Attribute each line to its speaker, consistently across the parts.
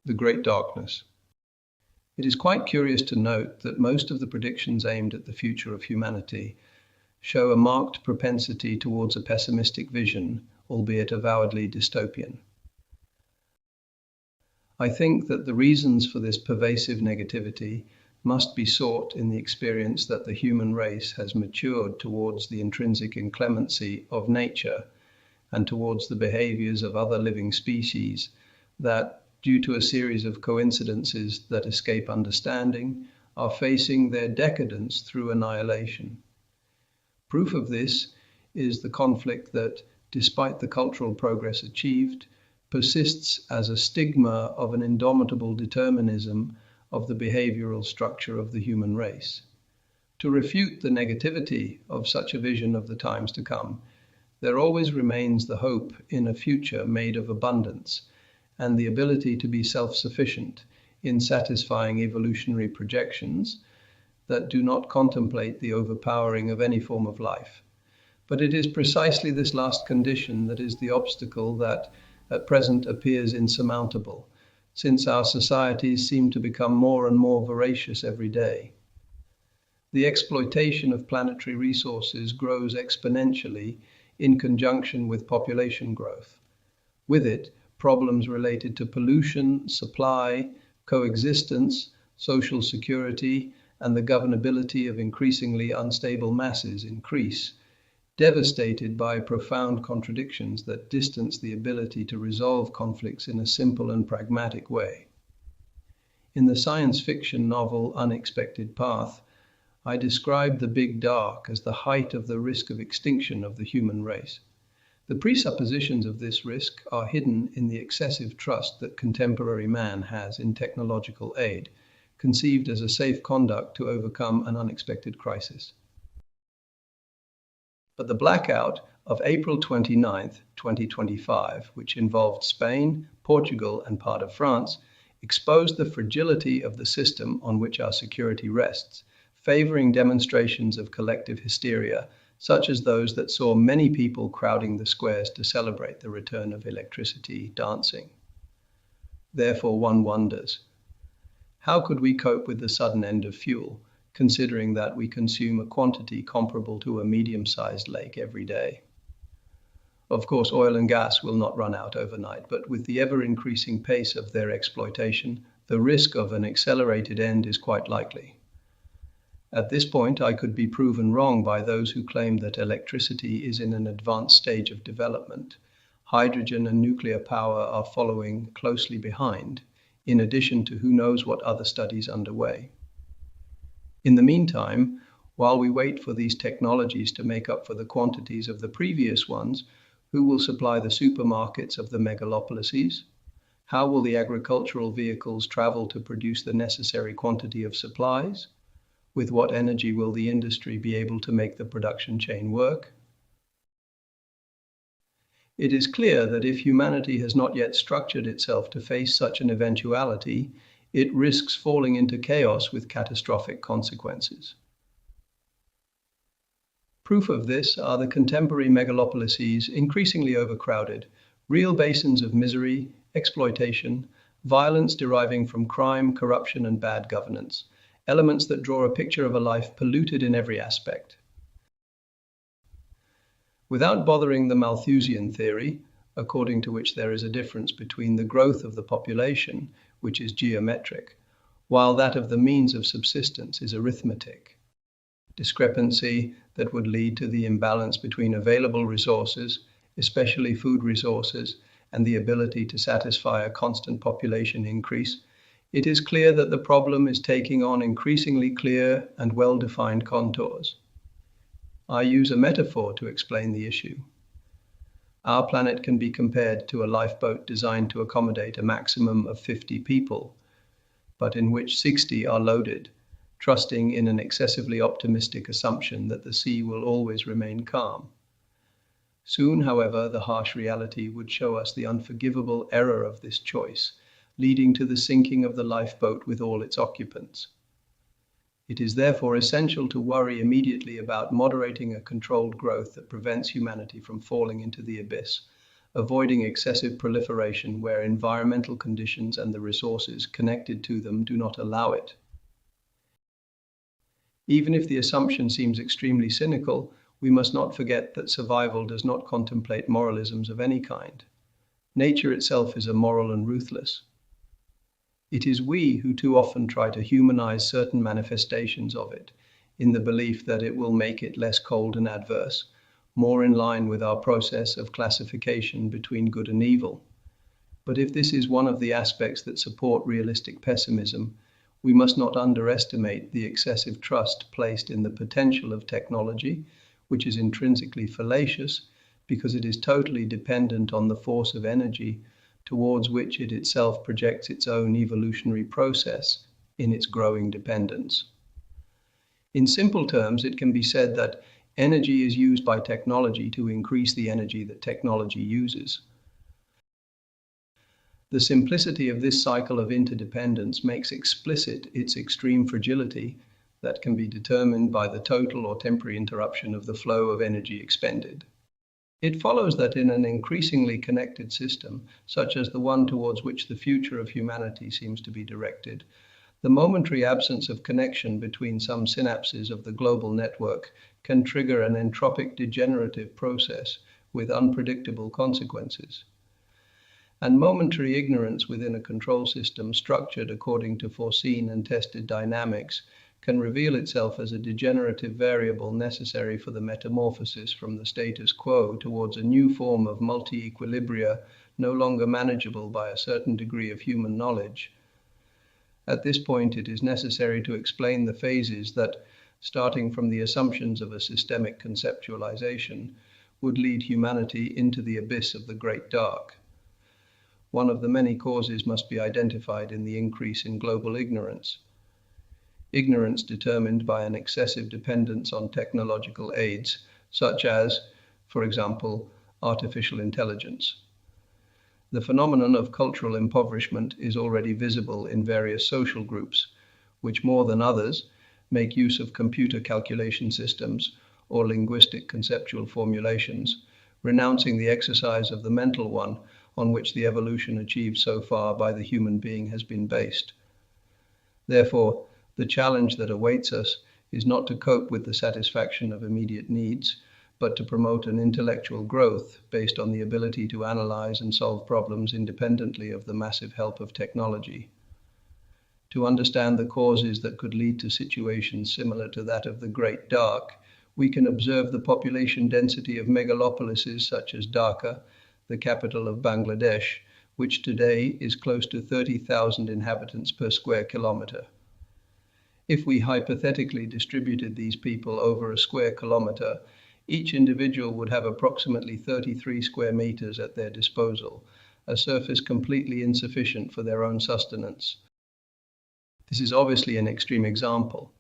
Speaker 1: The Great Darkness. It is quite curious to note that most of the predictions aimed at the future of humanity show a marked propensity towards a pessimistic vision, albeit avowedly dystopian. I think that the reasons for this pervasive negativity must be sought in the experience that the human race has matured towards the intrinsic inclemency of nature and towards the behaviors of other living species that, due to a series of coincidences that escape understanding, are facing their decadence through annihilation. Proof of this is the conflict that, despite the cultural progress achieved, persists as a stigma of an indomitable determinism of the behavioral structure of the human race. To refute the negativity of such a vision of the times to come, there always remains the hope in a future made of abundance, and the ability to be self-sufficient in satisfying evolutionary projections that do not contemplate the overpowering of any form of life. But it is precisely this last condition that is the obstacle that at present appears insurmountable, since our societies seem to become more and more voracious every day. The exploitation of planetary resources grows exponentially in conjunction with population growth. With it, problems related to pollution, supply, coexistence, social security, and the governability of increasingly unstable masses increase, devastated by profound contradictions that distance the ability to resolve conflicts in a simple and pragmatic way. In the science fiction novel Unexpected Path, I described the Big Dark as the height of the risk of extinction of the human race. The presuppositions of this risk are hidden in the excessive trust that contemporary man has in technological aid, conceived as a safe conduct to overcome an unexpected crisis. But the blackout of April 29, 2025, which involved Spain, Portugal, and part of France, exposed the fragility of the system on which our security rests, favoring demonstrations of collective hysteria, such as those that saw many people crowding the squares to celebrate the return of electricity dancing. Therefore, one wonders, how could we cope with the sudden end of fuel, considering that we consume a quantity comparable to a medium-sized lake every day? Of course, oil and gas will not run out overnight, but with the ever-increasing pace of their exploitation, the risk of an accelerated end is quite likely. At this point, I could be proven wrong by those who claim that electricity is in an advanced stage of development. Hydrogen and nuclear power are following closely behind, in addition to who knows what other studies underway. In the meantime, while we wait for these technologies to make up for the quantities of the previous ones, who will supply the supermarkets of the megalopolises? How will the agricultural vehicles travel to produce the necessary quantity of supplies? With what energy will the industry be able to make the production chain work? It is clear that if humanity has not yet structured itself to face such an eventuality, it risks falling into chaos with catastrophic consequences. Proof of this are the contemporary megalopolises increasingly overcrowded, real basins of misery, exploitation, violence deriving from crime, corruption, and bad governance, elements that draw a picture of a life polluted in every aspect. Without bothering the Malthusian theory, according to which there is a difference between the growth of the population, which is geometric, while that of the means of subsistence is arithmetic, discrepancy that would lead to the imbalance between available resources, especially food resources, and the ability to satisfy a constant population increase, it is clear that the problem is taking on increasingly clear and well-defined contours. I use a metaphor to explain the issue. Our planet can be compared to a lifeboat designed to accommodate a maximum of 50 people, but in which 60 are loaded, trusting in an excessively optimistic assumption that the sea will always remain calm. Soon, however, the harsh reality would show us the unforgivable error of this choice, leading to the sinking of the lifeboat with all its occupants. It is therefore essential to worry immediately about moderating a controlled growth that prevents humanity from falling into the abyss, avoiding excessive proliferation where environmental conditions and the resources connected to them do not allow it. Even if the assumption seems extremely cynical, we must not forget that survival does not contemplate moralisms of any kind. Nature itself is immoral and ruthless. It is we who too often try to humanize certain manifestations of it, in the belief that it will make it less cold and adverse, more in line with our process of classification between good and evil. But if this is one of the aspects that support realistic pessimism, we must not underestimate the excessive trust placed in the potential of technology, which is intrinsically fallacious because it is totally dependent on the force of energy towards which it itself projects its own evolutionary process in its growing dependence. In simple terms, it can be said that energy is used by technology to increase the energy that technology uses. The simplicity of this cycle of interdependence makes explicit its extreme fragility that can be determined by the total or temporary interruption of the flow of energy expended. It follows that in an increasingly connected system, such as the one towards which the future of humanity seems to be directed, the momentary absence of connection between some synapses of the global network can trigger an entropic degenerative process with unpredictable consequences. And momentary ignorance within a control system structured according to foreseen and tested dynamics can reveal itself as a degenerative variable necessary for the metamorphosis from the status quo towards a new form of multi-equilibria no longer manageable by a certain degree of human knowledge. At this point, it is necessary to explain the phases that, starting from the assumptions of a systemic conceptualization, would lead humanity into the abyss of the Great Dark. One of the many causes must be identified in the increase in global ignorance. Ignorance determined by an excessive dependence on technological aids, such as, for example, artificial intelligence. The phenomenon of cultural impoverishment is already visible in various social groups, which more than others make use of computer calculation systems or linguistic conceptual formulations, renouncing the exercise of the mental one on which the evolution achieved so far by the human being has been based. Therefore, the challenge that awaits us is not to cope with the satisfaction of immediate needs, but to promote an intellectual growth based on the ability to analyze and solve problems independently of the massive help of technology. To understand the causes that could lead to situations similar to that of the Great Dark, we can observe the population density of megalopolises such as Dhaka, the capital of Bangladesh, which today is close to 30,000 inhabitants per square kilometer. If we hypothetically distributed these people over a square kilometer, each individual would have approximately 33 square meters at their disposal, a surface completely insufficient for their own sustenance. This is obviously an extreme example,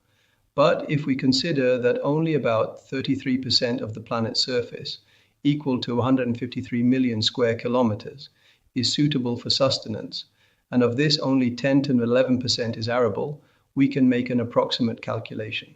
Speaker 1: but if we consider that only about 33% of the planet's surface, equal to 153 million square kilometers, is suitable for sustenance, and of this only 10 to 11% is arable, we can make an approximate calculation.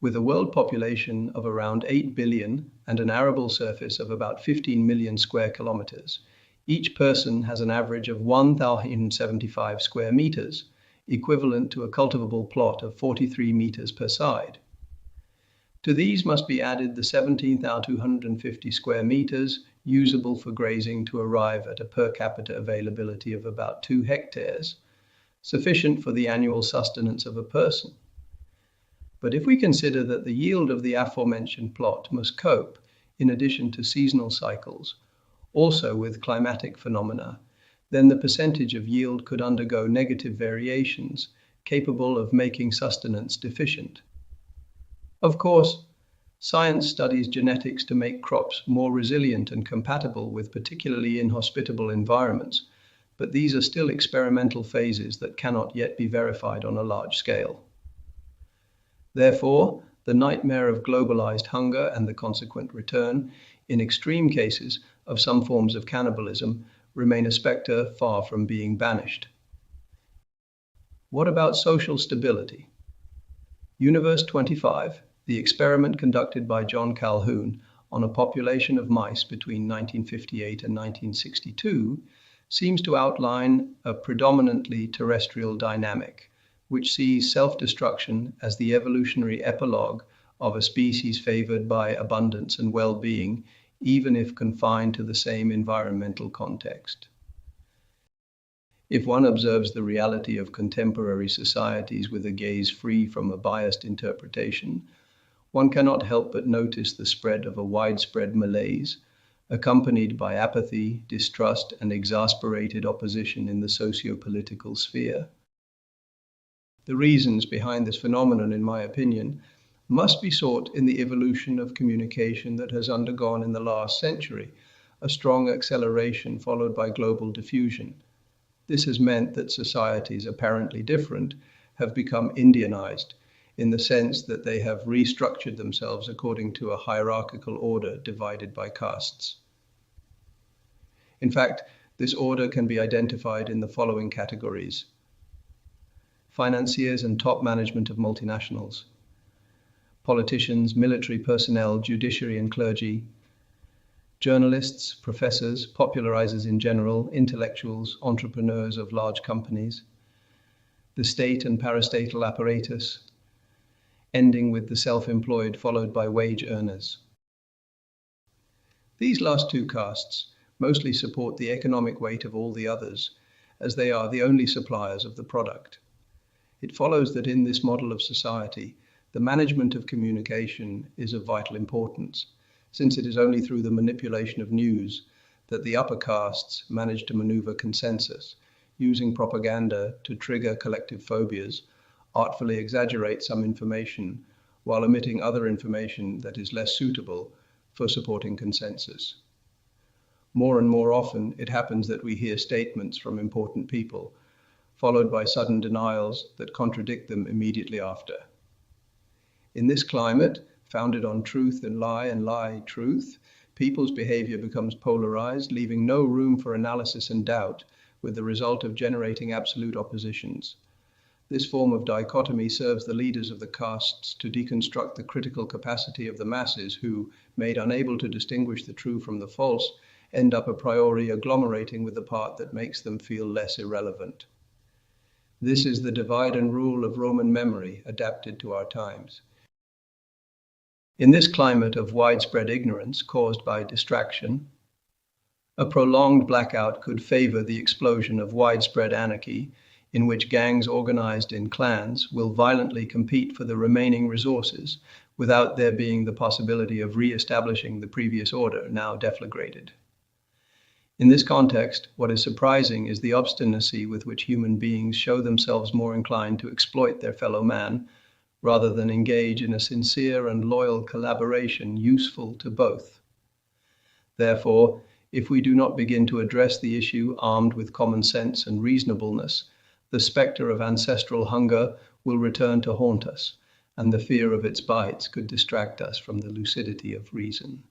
Speaker 1: With a world population of around 8 billion and an arable surface of about 15 million square kilometers, each person has an average of 1,075 square meters, equivalent to a cultivable plot of 43 meters per side. To these must be added the 17,250 square meters usable for grazing to arrive at a per capita availability of about 2 hectares, sufficient for the annual sustenance of a person. But if we consider that the yield of the aforementioned plot must cope, in addition to seasonal cycles, also with climatic phenomena, then the percentage of yield could undergo negative variations, capable of making sustenance deficient. Of course, science studies genetics to make crops more resilient and compatible with particularly inhospitable environments, but these are still experimental phases that cannot yet be verified on a large scale. Therefore, the nightmare of globalized hunger and the consequent return, in extreme cases, of some forms of cannibalism remain a specter far from being banished. What about social stability? Universe 25, the experiment conducted by John Calhoun, on a population of mice between 1958 and 1962 seems to outline a predominantly terrestrial dynamic, which sees self-destruction as the evolutionary epilogue of a species favored by abundance and well-being, even if confined to the same environmental context. If one observes the reality of contemporary societies with a gaze free from a biased interpretation, one cannot help but notice the spread of a widespread malaise, accompanied by apathy, distrust, and exasperated opposition in the socio-political sphere. The reasons behind this phenomenon, in my opinion, must be sought in the evolution of communication that has undergone in the last century a strong acceleration followed by global diffusion. This has meant that societies apparently different have become Indianized, in the sense that they have restructured themselves according to a hierarchical order divided by castes. In fact, this order can be identified in the following categories: financiers and top management of multinationals, politicians, military personnel, judiciary and clergy, journalists, professors, popularizers in general, intellectuals, entrepreneurs of large companies, the state and parastatal apparatus, ending with the self-employed followed by wage earners. These last two castes mostly support the economic weight of all the others, as they are the only suppliers of the product. It follows that in this model of society, the management of communication is of vital importance, since it is only through the manipulation of news that the upper castes manage to maneuver consensus, using propaganda to trigger collective phobias, artfully exaggerate some information, while omitting other information that is less suitable for supporting consensus. More and more often, it happens that we hear statements from important people, followed by sudden denials that contradict them immediately after. In this climate, founded on truth and lie truth, people's behavior becomes polarized, leaving no room for analysis and doubt, with the result of generating absolute oppositions. This form of dichotomy serves the leaders of the castes to deconstruct the critical capacity of the masses who, made unable to distinguish the true from the false, end up a priori agglomerating with the part that makes them feel less irrelevant. This is the divide and rule of Roman memory adapted to our times. In this climate of widespread ignorance caused by distraction, a prolonged blackout could favor the explosion of widespread anarchy, in which gangs organized in clans will violently compete for the remaining resources without there being the possibility of re-establishing the previous order, now deflagrated. In this context, what is surprising is the obstinacy with which human beings show themselves more inclined to exploit their fellow man, rather than engage in a sincere and loyal collaboration useful to both. Therefore, if we do not begin to address the issue armed with common sense and reasonableness, the specter of ancestral hunger will return to haunt us, and the fear of its bites could distract us from the lucidity of reason.